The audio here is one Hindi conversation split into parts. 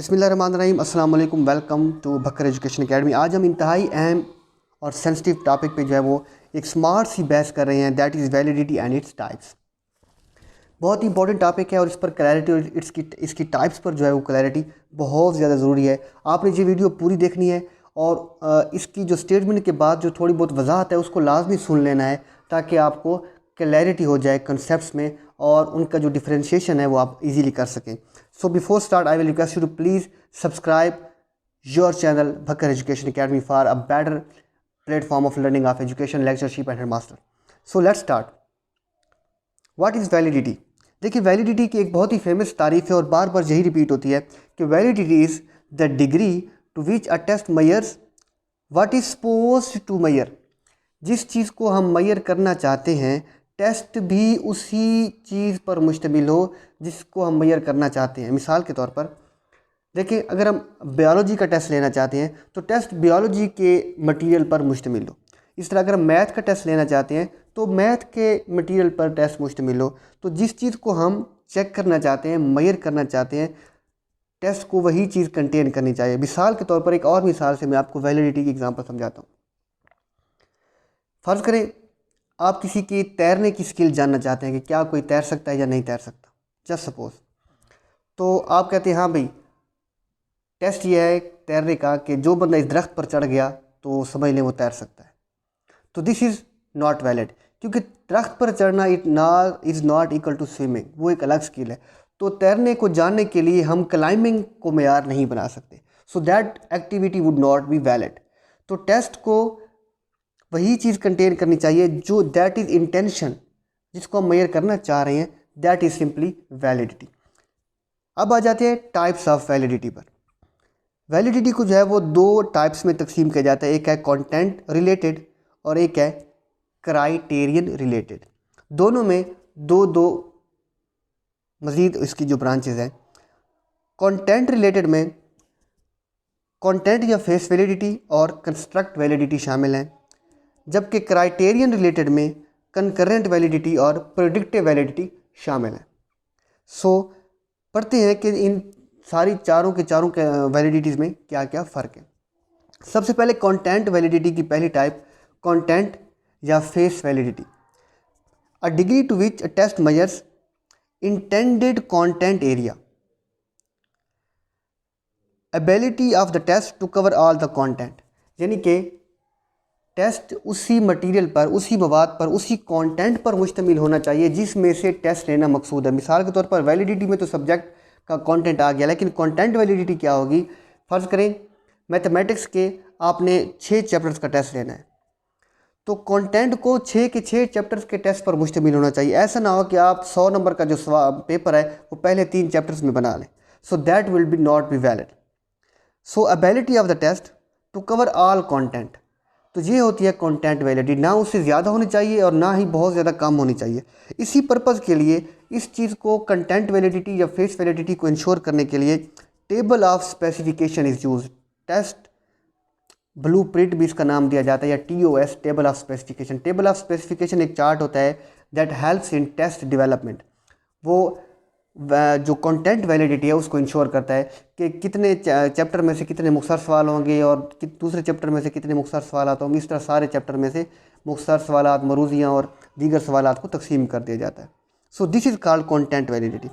बिस्मिल्लाहिर्रहमानिर्रहीम, अस्सलाम वालेकुम, welcome to Bakar education academy. आज हम इंतहाई अहम और सेंसिटिव टॉपिक पे जो है वो एक स्मार्ट सी बहस कर रहे हैं, that is validity and its types. बहुत ही इंपॉर्टेंट टॉपिक है और इस पर क्लैरिटी और इसकी टाइप्स पर जो है वो क्लैरिटी बहुत ज़्यादा ज़रूरी है। आपने ये वीडियो पूरी देखनी है और इसकी जो स्टेटमेंट के बाद जो थोड़ी बहुत वजाहत है उसको लाजमी सुन लेना है, ताकि आपको क्लैरिटी हो जाए कंसेप्ट्स में और उनका जो डिफरेंशिएशन है वो आप इजीली कर सकें। So before start I will request you to please subscribe your channel Bakar education academy for a better platform of learning of education, lecturership and headmaster. So let's start. What is validity? देखिए, वैलिडिटी की एक बहुत ही फेमस तारीफ है और बार बार यही रिपीट होती है कि validity is the degree to which a test measures what is supposed to measure. जिस चीज़ को हम मेयर करना चाहते हैं, टेस्ट भी उसी चीज़ पर मुश्तमिल हो जिसको हम मेयर करना चाहते हैं। मिसाल के तौर पर देखिए, अगर हम बायोलॉजी का टेस्ट लेना चाहते हैं तो टेस्ट बायोलॉजी के मटेरियल पर मुश्तमिल हो। इस तरह अगर हम मैथ का टेस्ट लेना चाहते हैं तो मैथ के मटेरियल पर टेस्ट मुश्तमिल हो। तो जिस चीज़ को हम चेक करना चाहते हैं, मेयर करना चाहते हैं, टेस्ट को वही चीज़ कंटेन करनी चाहिए। मिसाल के तौर पर एक और मिसाल से मैं आपको वैलिडिटी की एग्जांपल समझाता हूँ। फ़र्ज़ करें आप किसी की तैरने की स्किल जानना चाहते हैं कि क्या कोई तैर सकता है या नहीं तैर सकता, जस्ट सपोज। तो आप कहते हैं हाँ भाई, टेस्ट ये है तैरने का कि जो बंदा इस दरख्त पर चढ़ गया तो समझ लें वो तैर सकता है। तो दिस इज़ नॉट वैलिड, क्योंकि दरख्त पर चढ़ना is not equal to swimming, वो एक अलग स्किल है। तो तैरने को जानने के लिए हम क्लाइंबिंग को मेयार नहीं बना सकते। So that activity would not be valid. तो टेस्ट को वही चीज़ कंटेन करनी चाहिए जो दैट इज़ इंटेंशन, जिसको हम मेयर करना चाह रहे हैं, दैट इज़ सिंपली वैलिडिटी। अब आ जाते हैं टाइप्स ऑफ वैलिडिटी पर। वैलिडिटी को जो है वो दो टाइप्स में तकसीम किया जाता है, एक है कंटेंट रिलेटेड और एक है क्राइटेरियन रिलेटेड। दोनों में दो दो मज़ीद इसकी जो ब्रांचेस हैं। कंटेंट रिलेटेड में कंटेंट या फेस वैलिडिटी और कंस्ट्रक्ट वैलिडिटी शामिल हैं, जबकि क्राइटेरियन रिलेटेड में कंकरेंट वैलिडिटी और प्रेडिक्टिव वैलिडिटी शामिल है। सो पढ़ते हैं कि इन सारी चारों के वैलिडिटीज़ में क्या क्या फ़र्क है। सबसे पहले कंटेंट वैलिडिटी की पहली टाइप, कंटेंट या face validity. A degree to which a test measures intended content area, ability of the test to cover all the content. यानी कि टेस्ट उसी मटेरियल पर, उसी मवाद पर, उसी कंटेंट पर मुश्तमिल होना चाहिए जिसमें से टेस्ट लेना मकसूद है। मिसाल के तौर पर वैलिडिटी में तो सब्जेक्ट का कंटेंट आ गया, लेकिन कंटेंट वैलिडिटी क्या होगी? फ़र्ज़ करें मैथमेटिक्स के आपने 6 चैप्टर्स का टेस्ट लेना है, तो कंटेंट को 6 के 6 चैप्टर्स के टेस्ट पर मुश्तमिल होना चाहिए। ऐसा ना हो कि आप 100 नंबर का जो पेपर है वो पहले 3 चैप्टर्स में बना लें। So that will be not be valid. So ability of the test to cover all content, तो ये होती है कंटेंट वैलिडिटी। ना उससे ज़्यादा होनी चाहिए और ना ही बहुत ज़्यादा कम होनी चाहिए। इसी पर्पज़ के लिए इस चीज़ को कंटेंट वैलिडिटी या फेस वैलिडिटी को इंश्योर करने के लिए table of specification is use. Test blueprint भी इसका नाम दिया जाता है, या TOS, table of specification. Table of specification एक चार्ट होता है that helps in test development. वो जो कंटेंट वैलिडिटी है उसको इंश्योर करता है कि कितने चैप्टर में से कितने मुख्तसर सवाल होंगे और दूसरे चैप्टर में से कितने मुख्तसर सवालात होंगे। इस तरह सारे चैप्टर में से मुख्तसर सवालात, मरूज़ियाँ और दीगर सवालात को तकसीम कर दिया जाता है। So this is called content validity.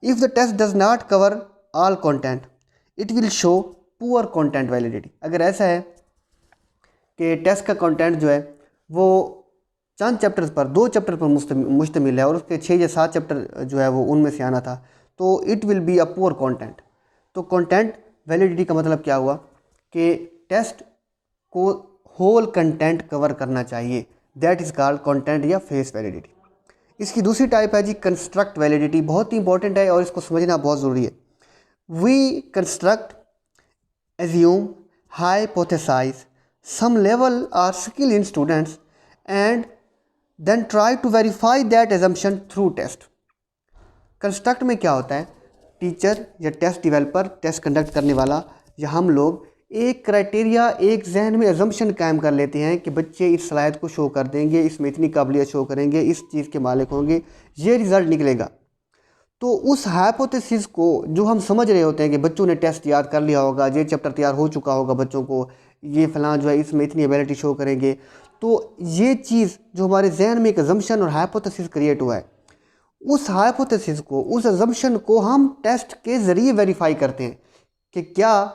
If the test does not cover all content it will show poor content validity. अगर ऐसा है कि टेस्ट का कंटेंट जो है वो चंद चैप्टर्स पर, 2 चैप्टर पर मुश्तमिल है और उसके 6 या 7 चैप्टर जो है वो उनमें से आना था, तो it will be a poor content. तो कंटेंट वैलिडिटी का मतलब क्या हुआ कि टेस्ट को होल कंटेंट कवर करना चाहिए, दैट इज़ कॉल्ड कंटेंट या फेस वैलिडिटी। इसकी दूसरी टाइप है जी कंस्ट्रक्ट वैलिडिटी। बहुत ही इंपॉर्टेंट है और इसको समझना बहुत ज़रूरी है। We construct, assume, hypothesize some level or skill in students and then try to verify that assumption through test। Construct में क्या होता है? टीचर या टेस्ट डेवलपर, टेस्ट कंडक्ट करने वाला या हम लोग एक क्राइटेरिया, एक जहन में अजम्पशन कायम कर लेते हैं कि बच्चे इस सलाहियत को शो कर देंगे, इसमें इतनी काबिलियत शो करेंगे, इस चीज़ के मालिक होंगे, ये रिज़ल्ट निकलेगा। तो उस हाइपोथेसिस को जो हम समझ रहे होते हैं कि बच्चों ने टेस्ट याद कर लिया होगा, ये चैप्टर तैयार हो चुका होगा बच्चों को, ये फलां जो है इसमें इतनी एबिलिटी शो करेंगे, तो ये चीज़ जो हमारे जहन में एक अजम्पशन और हाइपोथेसिस क्रिएट हुआ है, उस हाइपोथेसिस को, उस अजम्पशन को हम टेस्ट के ज़रिए वेरीफाई करते हैं कि क्या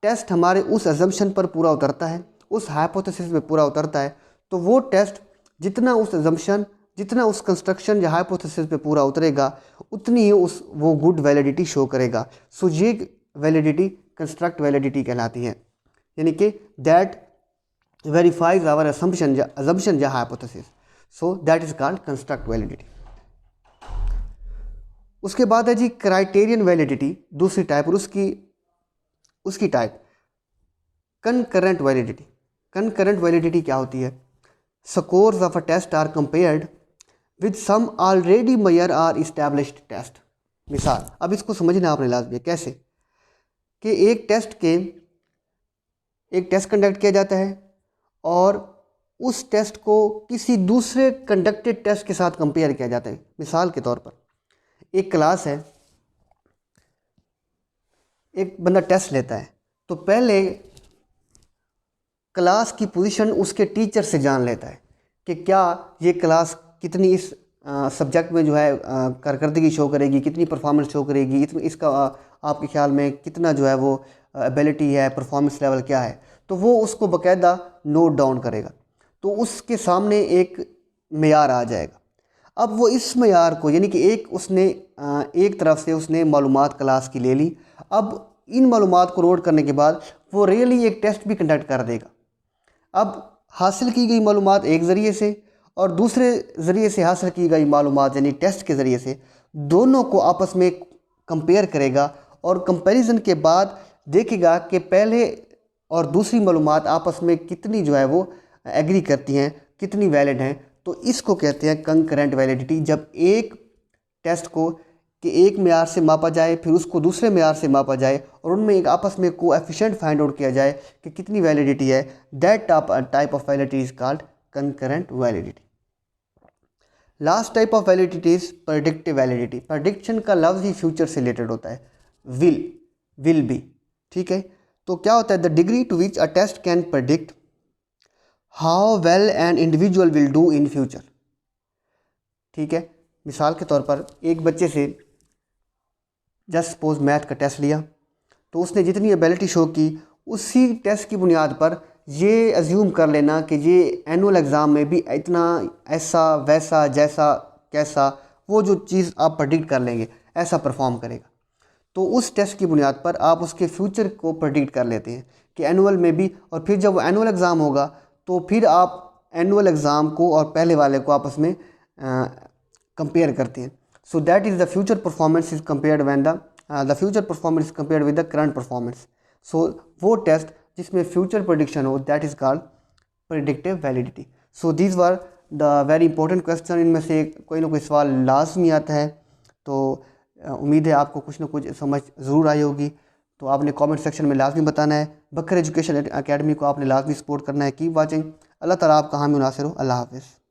टेस्ट हमारे उस अजम्पशन पर पूरा उतरता है, उस हाइपोथेसिस पे पूरा उतरता है। तो वो टेस्ट जितना उस अजम्पशन, जितना उस कंस्ट्रक्शन या हाइपोथेसिस पे पूरा उतरेगा, उतनी ही वो गुड वैलिडिटी शो करेगा। सो ये वैलिडिटी कंस्ट्रक्ट वैलिडिटी कहलाती है, यानी कि दैट वेरीफाइज आवर assumption या hypothesis. So that is called construct validity. उसके बाद है जी क्राइटेरियन वैलिडिटी, दूसरी टाइप, और उसकी type concurrent validity. Concurrent validity क्या होती है? Scores of a test are compared with some already measure or established test. मिसाल, अब इसको समझना आपने लाजमी है। कैसे? कि एक टेस्ट कंडक्ट किया जाता है और उस टेस्ट को किसी दूसरे कंडक्टेड टेस्ट के साथ कंपेयर किया जाता है। मिसाल के तौर पर एक क्लास है, एक बंदा टेस्ट लेता है, तो पहले क्लास की पोजीशन उसके टीचर से जान लेता है कि क्या ये क्लास कितनी इस सब्जेक्ट में जो है कारकर्दगी शो करेगी, कितनी परफॉर्मेंस शो करेगी, इसका आपके ख्याल में कितना जो है वो एबिलिटी है, परफॉर्मेंस लेवल क्या है। तो वो उसको बाकायदा नोट डाउन करेगा, तो उसके सामने एक मेयार आ जाएगा। अब वो इस मेयार को, यानी कि एक तरफ से उसने मालूमात क्लास की ले ली। अब इन मालूमात को नोट करने के बाद वो रियली एक टेस्ट भी कंडक्ट कर देगा। अब हासिल की गई मालूमात एक ज़रिए से और दूसरे ज़रिए से हासिल की गई मालूमात यानी टेस्ट के ज़रिए से, दोनों को आपस में कंपेयर करेगा और कंपैरिजन के बाद देखेगा कि पहले और दूसरी मालूमात आपस में कितनी जो है वो एग्री करती हैं, कितनी वैलिड हैं। तो इसको कहते हैं कंकरेंट वैलिडिटी। जब एक टेस्ट को कि एक मेयार से मापा जाए, फिर उसको दूसरे मेयार से मापा जाए और उनमें एक आपस में कोएफिशिएंट फाइंड आउट किया जाए कि कितनी वैलिडिटी है, that type of validity is called concurrent validity. Last type of validity is predictive validity. Prediction का लफ्ज़ ही फ्यूचर से रिलेटेड होता है, विल बी। ठीक है, तो क्या होता है? The degree to which a test can predict how well an individual will do in future. ठीक है, मिसाल के तौर पर एक बच्चे से जस्ट सपोज मैथ का टेस्ट लिया, तो उसने जितनी एबिलिटी शो की, उसी टेस्ट की बुनियाद पर ये अज्यूम कर लेना कि ये एनुअल एग्ज़ाम में भी इतना ऐसा वैसा जैसा कैसा, वो जो चीज़ आप प्रेडिक्ट कर लेंगे ऐसा परफॉर्म करेगा। तो उस टेस्ट की बुनियाद पर आप उसके फ्यूचर को प्रेडिक्ट कर लेते हैं कि एनुअल में भी, और फिर जब एनुअल एग्ज़ाम होगा तो फिर आप एनुअल एग्ज़ाम को और पहले वाले को आपस में कंपेयर करते हैं। So that is the future performance is compared when the future performance is compared with the current performance. So वो टेस्ट जिसमें फ्यूचर प्रेडिक्शन हो, that is called predictive validity. So these were the very important question. इनमें से कोई ना कोई सवाल लाजमी आता है, तो उम्मीद है आपको कुछ ना कुछ समझ ज़रूर आई होगी। तो आपने कमेंट सेक्शन में लाजमी बताना है। बकर एजुकेशन एकेडमी को आपने लाजमी सपोर्ट करना है। Keep watching. अल्लाह ताला आपका हामी नासिर हो। अल्लाह हाफ़िज़।